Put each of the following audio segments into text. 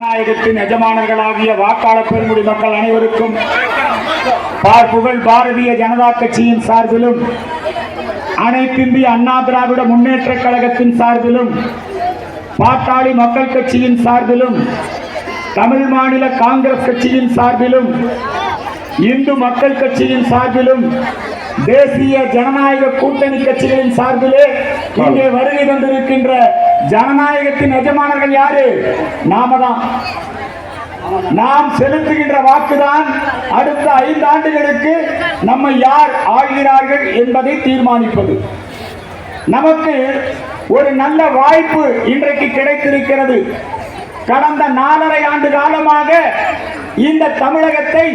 ஜனநாயகத்தின் எஜமானர்களாகிய வாக்காளர் பெருங்குடி மக்கள் அனைவருக்கும் புகழ் பாரதிய ஜனதா கட்சியின் சார்பிலும் அனைத்திந்திய அண்ணா திராவிட முன்னேற்ற கழகத்தின் சார்பிலும் பாட்டாளி மக்கள் கட்சியின் சார்பிலும் தமிழ் மாநில காங்கிரஸ் கட்சியின் சார்பிலும் இந்து மக்கள் கட்சியின் சார்பிலும் தேசிய ஜனநாயக கூட்டணி கட்சிகளின் சார்பிலே இங்கே வருகை தந்திருக்கின்ற ஜனநாயகத்தின் எஜமானர்கள் யாரு? நாம தான். நாம் செலுத்துகின்ற வாக்குதான் அடுத்த 5 ஆண்டுகளுக்கு நம்ம யார் ஆள்கிறார்கள் என்பதை தீர்மானிப்பது. நமக்கு ஒரு நல்ல வாய்ப்பு இன்றைக்கு கிடைத்திருக்கிறது. கடந்த 4.5 ஆண்டு காலமாக இந்த தமிழகத்தை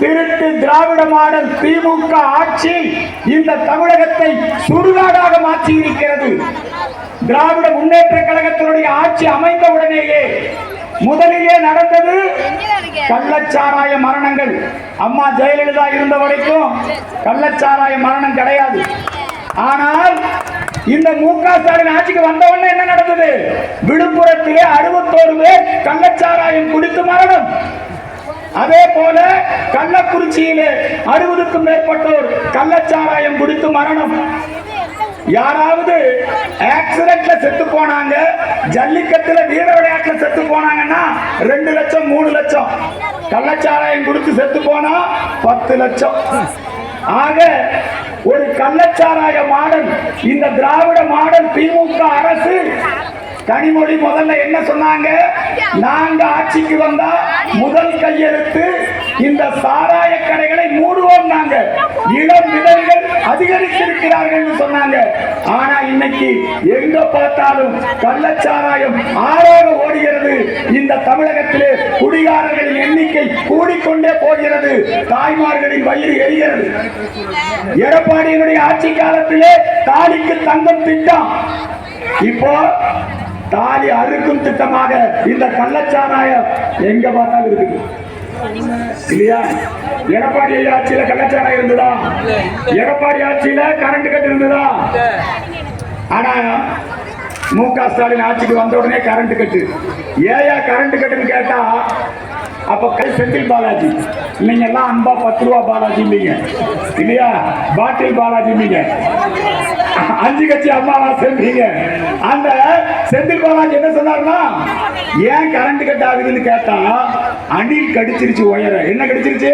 திருட்டு திராவிட மாடல் திமுக ஆட்சி இந்த தமிழகத்தை சுடுகாடாக மாற்றி இருக்கிறது. திராவிட முன்னேற்ற கழகத்தினுடைய ஆட்சி அமைந்தவுடனேயே முதலிலே நடந்தது கள்ளச்சாராய மரணங்கள். அம்மா ஜெயலலிதா இருந்த வரைக்கும் கள்ளச்சாராய மரணம் கிடையாது. ஆனால் இந்த மு.க. ஸ்டாலின் ஆட்சிக்கு வந்தவுடனே என்ன நடந்தது? விழுப்புரத்திலே 61 பேர் கள்ளச்சாராயம் குடித்து மரணம். அதே போல கள்ளக்குறிச்சியிலே 60க்கும் மேற்பட்டோர் கள்ளச்சாராயம் குடித்து மரணம். யாராவது ஆக்சிடென்ட்ல செத்து போனாங்க, ஜல்லிக்கட்டுல வீர விளையாட்டுல செத்து போனாங்கன்னா 2 லட்சம் 3 லட்சம், கள்ளச்சாராயம் குடித்து செத்து போனா 10 லட்சம். ஆக ஒரு கள்ளச்சாராய மாடல் இந்த திராவிட மாடல் திமுக அரசு. கனிமொழி முதல்ல என்ன சொன்னாங்க? நாங்க ஆட்சிக்கு வந்தா முதல் கையெழுத்து இந்த சாராய கடைகளை மூடுவோம், நாங்க இளம் விதவைகள் அதிகரித்திருக்கிறார்கள் சொன்னாங்க. ஆனா இன்னைக்கு எங்க பார்த்தாலும் கள்ளச்சாராயம் ஆறாக ஓடுகிறது. இந்த தமிழகத்திலே குடிகாரர்களின் எண்ணிக்கை கூடிக்கொண்டே போகிறது. தாய்மார்களின் வயிறு எரிகிறது. எடப்பாடியினுடைய ஆட்சி காலத்திலே தாலிக்கு தங்கம் திட்டம், இப்போ தாலி அறுக்கும் திட்டமாக இந்த கள்ளச்சாராயம் எங்க பார்த்தாலும் இருக்குது இல்லையா? எடப்பாடி ஆட்சியில கள்ளச்சாராயம் இருந்ததா? எடப்பாடி ஆட்சியில கரண்ட் கட் இருந்ததா? ஆனா மு.க. ஸ்டாலின் ஆட்சிக்கு வந்த உடனே கரண்ட் கட்டு. ஏயா கரண்ட் கட்டுன்னு கேட்டா அப்ப செந்தில் பாலாஜி, நீங்க எல்லாம் அன்பா 10 ரூபா பாலாஜி இல்லையா? பாட்டில் பாலாஜி 5 கட்சி அம்மாவா சென்றீங்க. அந்த செந்தில் பாலாஜி என்ன சொன்னார்னா, ஏன் கரண்ட் கட் ஆகுதுன்னு கேட்டா அணில் கடிச்சிருச்சு உயர. என்ன கடிச்சிருச்சு?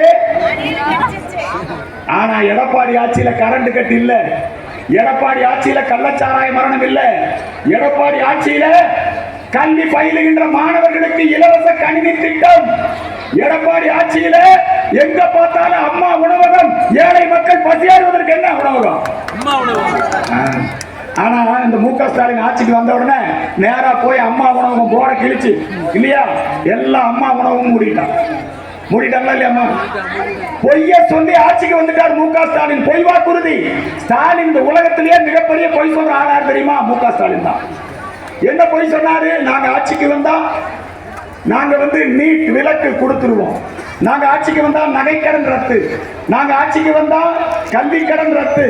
ஆனா எடப்பாடி ஆட்சியில கரண்ட் கட் இல்ல. எடப்பாடி ஆட்சியில கள்ளச்சாராய மரணம் இல்ல. எடப்பாடி ஆட்சியில கல்வி பயிலுகின்ற மாணவர்களுக்கு இலவச கணினி திட்டம். எடப்பாடி ஆட்சியில எங்க பார்த்தாலும் அம்மா உணவகம். ஏழை மக்கள் பசியாறுவதற்கு என்ன உணவகம்? ஆனா இந்த மு.க. ஸ்டாலின் ஆட்சிக்கு வந்த உடனே நேரா போய் அம்மா உணவகம் போட கிழிச்சு இல்லையா, எல்லா அம்மா உணவகம் மூடிட்டாங்களா இல்லையா? பொய்ய சொல்லி ஆட்சிக்கு வந்துட்டார் மு.க. ஸ்டாலின். பொய் வாக்குறுதி. ஸ்டாலின் இந்த உலகத்திலேயே மிகப்பெரிய பொய் சொல்ற ஆளார் தெரியுமா? மு.க. ஸ்டாலின் தான். என்ன பொய் சொன்னாரு? நாங்க ஆட்சிக்கு வந்தா நாங்க நீட் விலக்கு கொடுத்துருவோம், நாங்க ஆட்சிக்கு வந்தா நகைக்கடன் ரத்து, நாங்க ஆட்சிக்கு வந்தா கல்வி கடன் ரத்து,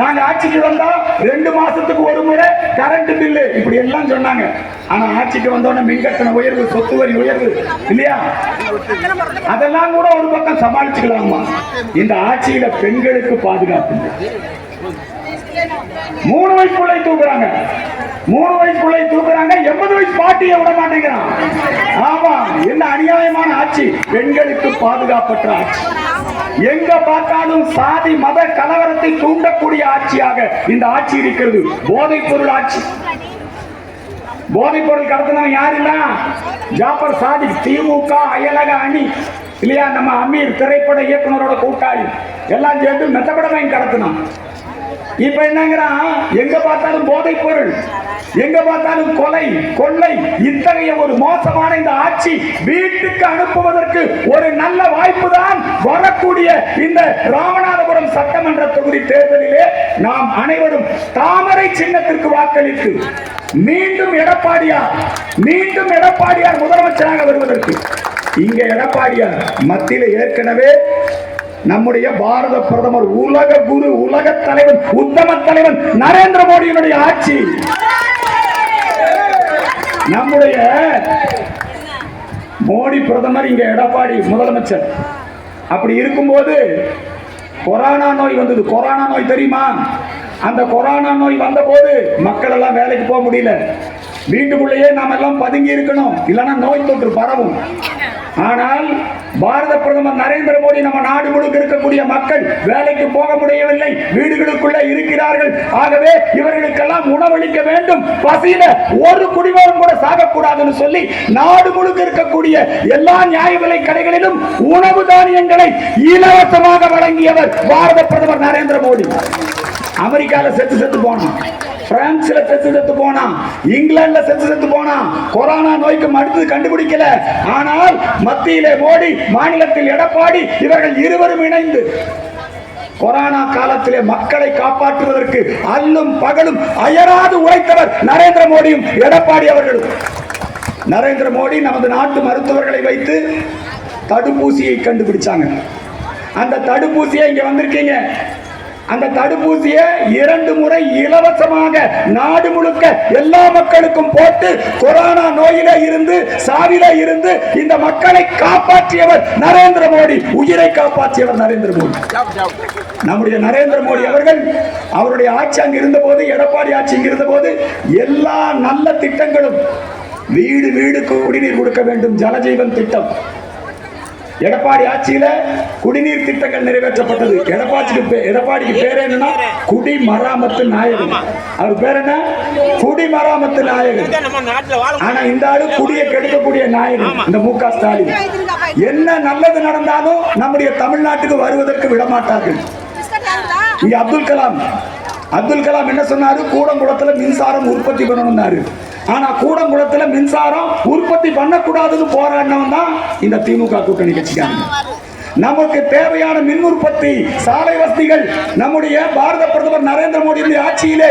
நாங்க ஆட்சிக்கு வந்தா 2 மாசத்துக்கு ஒரு முறை கரண்ட் பில்லு, இப்படி எல்லாம் சொன்னாங்க. ஆனா ஆட்சிக்கு வந்தோடனே மின்கட்டண உயர்வு, சொத்து வரி உயர்வு இல்லையா? அதெல்லாம் கூட ஒரு பக்கம் சமாளிச்சுக்கலாமா? இந்த ஆட்சியில பெண்களுக்கு பாதுகாப்பு. 3 வயசுக்குள்ளே தூக்குறாங்க, 3 வயசுக்குள்ளே தூக்குறாங்க, 80 வயசு பாட்டியை விட மாட்டேங்கிறான். ஆமா, என்ன அநியாயமான ஆட்சி! பெண்களுக்கு பாதுகாப்பற்ற ஆட்சி. எங்க பார்த்தாலும் சாதி மத கலவரத்தை தூண்டக்கூடிய ஆட்சியாக இந்த ஆட்சி இருக்கிறது. போதைப் பொருள் ஆட்சி. போதைப் பொருள் கடத்தினவன் யாரு இல்ல? ஜாபர் சாதிக், திமுக அயலக அணி இல்லையா? நம்ம அமீர் திரைப்பட இயக்குனரோட கூட்டாளி எல்லாம் சேர்ந்து மெத்தப்படமே கடத்தினான். இப்ப என்னங்கிறான்? எங்க பார்த்தாலும் போதைப் பொருள், எங்க பார்த்தாலும் கொலை கொள்ளை. இத்தகைய ஒரு மோசமான இந்த ஆட்சி வீட்டுக்கு அனுப்புவதற்கு ஒரு நல்ல வாய்ப்பு தான் வரக்கூடிய இந்த ராமநாதபுரம் சட்டமன்ற தொகுதி தேர்தலிலே நாம் அனைவரும் தாமரை சின்னத்திற்கு வாக்களித்து மீண்டும் எடப்பாடியார் முதலமைச்சராக வருவதற்கு. இங்க எடப்பாடியார் மத்தியில் ஏற்கனவே நம்முடைய பாரத பிரதமர், உலக குரு, உலக தலைவன், உத்தம தலைவன் நரேந்திர மோடியினுடைய ஆட்சி. நம்முடைய மோடி பிரதமர், இங்க எடப்பாடி முதலமைச்சர். அப்படி இருக்கும்போது கொரோனா நோய் வந்தது. கொரோனா நோய் தெரியுமா? அந்த கொரோனா நோய் வந்த போது மக்கள் எல்லாம் வேலைக்கு போக முடியல. வீட்டுக்குள்ளேயே நாம எல்லாம் பதுங்கி இருக்கணும், இல்லைன்னா நோய் தொற்று பரவும். ஆனால் பாரத பிரதமர் நரேந்திர மோடி நம்ம நாடு முழுக்க இருக்கக்கூடிய மக்கள் வேலைக்கு போக முடியவில்லை, வீடுகளுக்குள்ள இருக்கிறார்கள். ஆகவே இவர்களுக்கெல்லாம் உணவளிக்க வேண்டும், பசியில ஒரு குடிமகன் கூட சாகக்கூடாதுன்னு சொல்லி நாடு முழுக்க இருக்கக்கூடிய எல்லா நியாய விலை கடைகளிலும் உணவு தானியங்களை இலவசமாக வழங்கியவர் பாரத பிரதமர் நரேந்திர மோடி. அமெரிக்கால செத்து போனான், பிரான்ஸ்ல செத்து போனான், இங்கிலாந்துல செத்து போனான். கொரோனா நோய்க்கு மருந்து கண்டுபிடிக்கல. ஆனால் மத்தியிலே மோடி, மாநிலத்தில் எடப்பாடி, இவர்கள் இருவரும் இணைந்து கொரோனா காலத்திலே மக்களை காப்பாற்றுவதற்கு அல்லும் பகலும் அயராது உழைத்தவர் நரேந்திர மோடியும் எடப்பாடி அவர்களும். நரேந்திர மோடி நமது நாட்டு மருத்துவர்களை வைத்து தடுப்பூசியை கண்டுபிடிச்சாங்க. அந்த தடுப்பூசியை இங்க வந்திருக்கீங்க. அந்த தடுப்பூசியை 2 முறை இலவசமாக நாடு முழுக்க எல்லா மக்களுக்கும் போட்டு கொரோனா நோயில இருந்து, சாவில இருந்து இந்த மக்களை காப்பாற்றியவர் நரேந்திர மோடி, உயிரை காப்பாற்றியவர் நரேந்திர மோடி. நம்முடைய நரேந்திர மோடி அவர்கள் அவருடைய ஆட்சி அங்கு இருந்த போது, எடப்பாடி ஆட்சி இங்கு இருந்த போது எல்லா நல்ல திட்டங்களும், வீடு வீடுக்கு குடிநீர் கொடுக்க வேண்டும், ஜலஜீவன் திட்டம். எடப்பாடி ஆட்சியில குடிநீர் திட்டங்கள் நிறைவேற்றப்பட்டது. எடப்பாடிக்கு பேர் என்னன்னா குடிமராமத்து நாயகன். அவர் பேர் என்ன? குடிமராமத்து நாயகன். ஆனா இந்த ஆளு குடியை கெடுக்கக்கூடிய நாயகன் இந்த மு.க. ஸ்டாலின். என்ன நல்லது நடந்தாலும் நம்முடைய தமிழ்நாட்டுக்கு வருவதற்கு விடமாட்டார்கள். இங்க அப்துல் கலாம் என்ன சொன்னாரு? கூடங்குளத்துல மின்சாரம் உற்பத்தி பண்ணணும்னாரு. ஆனா கூடங்குளத்துல மின்சாரம் உற்பத்தி பண்ணக்கூடாதுன்னு போராடினவன் தான் இந்த திமுக கூட்டணி கட்சிக்காரங்க. நமக்கு தேவையான மின் உற்பத்தி, சாலை வசதிகள் நம்முடைய பாரத பிரதமர் நரேந்திர மோடியுடைய ஆட்சியிலே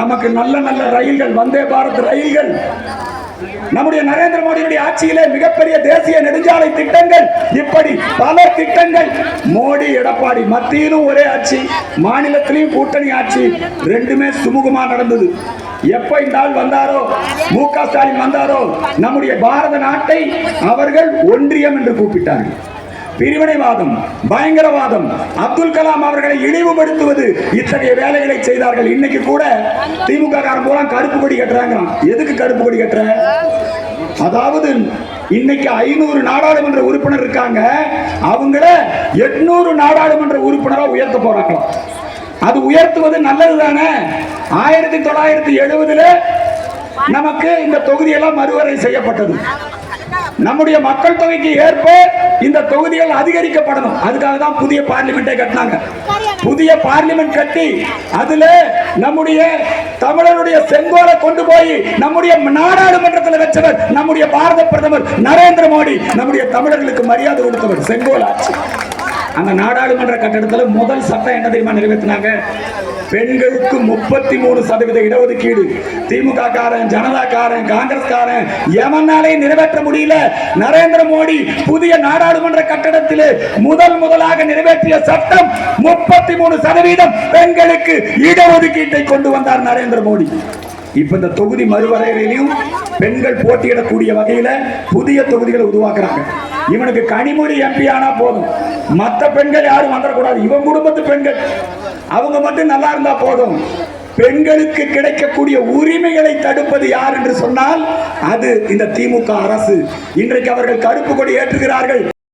நமக்கு நல்ல நல்ல ரயில்கள், வந்தே பாரத் ரயில்கள், நம்முடைய நரேந்திர மோடியுடைய ஆட்சியிலே மிகப்பெரிய தேசிய நெடுஞ்சாலை திட்டங்கள், இப்படி பல திட்டங்கள். மோடி எடப்பாடி மத்தியிலும் ஒரே ஆட்சி, மாநிலத்திலும் கூட்டணி ஆட்சி, ரெண்டுமே சுமூகமா நடந்தது. எப்ப இந்த ஆள் வந்தாரோ, மு.க. ஸ்டாலின் வந்தாரோ, நம்முடைய பாரத நாட்டை அவர்கள் ஒன்றியம் என்று கூப்பிட்டார்கள். பிரிவினைவாதம், பயங்கரவாதம், அப்துல் கலாம் அவர்களை இழிவுபடுத்துவது, இத்தகைய வேலைகளை செய்தார்கள். இன்னைக்கு கூட திமுக காரன் பூரா கருப்பு கொடி கட்டுறாங்க. எதுக்கு கருப்பு கொடி கட்டுற? அதாவது இன்னைக்கு 500 நாடாளுமன்ற உறுப்பினர் இருக்காங்க, அவங்கள 800 நாடாளுமன்ற உறுப்பினரா உயர்த்த போறாங்களாம். அது உயர்த்துவது நல்லது தானே? 1970 நமக்கு இந்த தொகுதியெல்லாம் மறுவரை செய்யப்பட்டது. நம்முடைய மக்கள் தொகைக்கு ஏற்ப இந்த தொகுதிகள் அதிகரிக்கப்படணும். அதுக்காக தான் புதிய பார்லிமெண்டை கட்டினாங்க. புதிய பார்லிமெண்ட் கட்டி அதுல நம்முடைய தமிழருடைய செங்கோலை கொண்டு போய் நம்முடைய நாடாளுமன்றத்தில் வச்சவர் நம்முடைய பாரத பிரதமர் நரேந்திர மோடி. நம்முடைய தமிழர்களுக்கு மரியாதை கொடுத்தவர், செங்கோல் ஆட்சி. அந்த நாடாளுமன்ற கட்டடத்தில் முதல் சட்டம் என்ன தெரியுமா நிறைவேற்றினாங்க? பெண்களுக்கு 33% இடஒதுக்கீடு. திமுக காரன், ஜனதா காரன், காங்கிரஸ் காரன் எவனாலே நிறைவேற்ற முடியல. நரேந்திர மோடி புதிய நாடாளுமன்ற கட்டடத்திலே முதலாக நிறைவேற்றிய சட்டம் 33% பெண்களுக்கு இடஒதுக்கீட்டை கொண்டு வந்தார் நரேந்திர மோடி. இப்ப இந்த தொகுதி மறுவரையிலையும் பெண்கள் போட்டியிடக்கூடிய வகையில புதிய தொகுதிகளை உருவாக்குறாங்க. இவனுக்கு கனிமொழி எம்பி ஆனா போதும், மற்ற பெண்கள் யாரும் வந்துடக்கூடாது. இவன் குடும்பத்து பெண்கள் அவங்க மட்டும் நல்லா இருந்தா போதும். பெண்களுக்கு கிடைக்கக்கூடிய உரிமைகளை தடுப்பது யார் என்று சொன்னால் அது இந்த திமுக அரசு. இன்றைக்கு அவர்கள் கருப்பு கொடி ஏற்றுகிறார்கள்.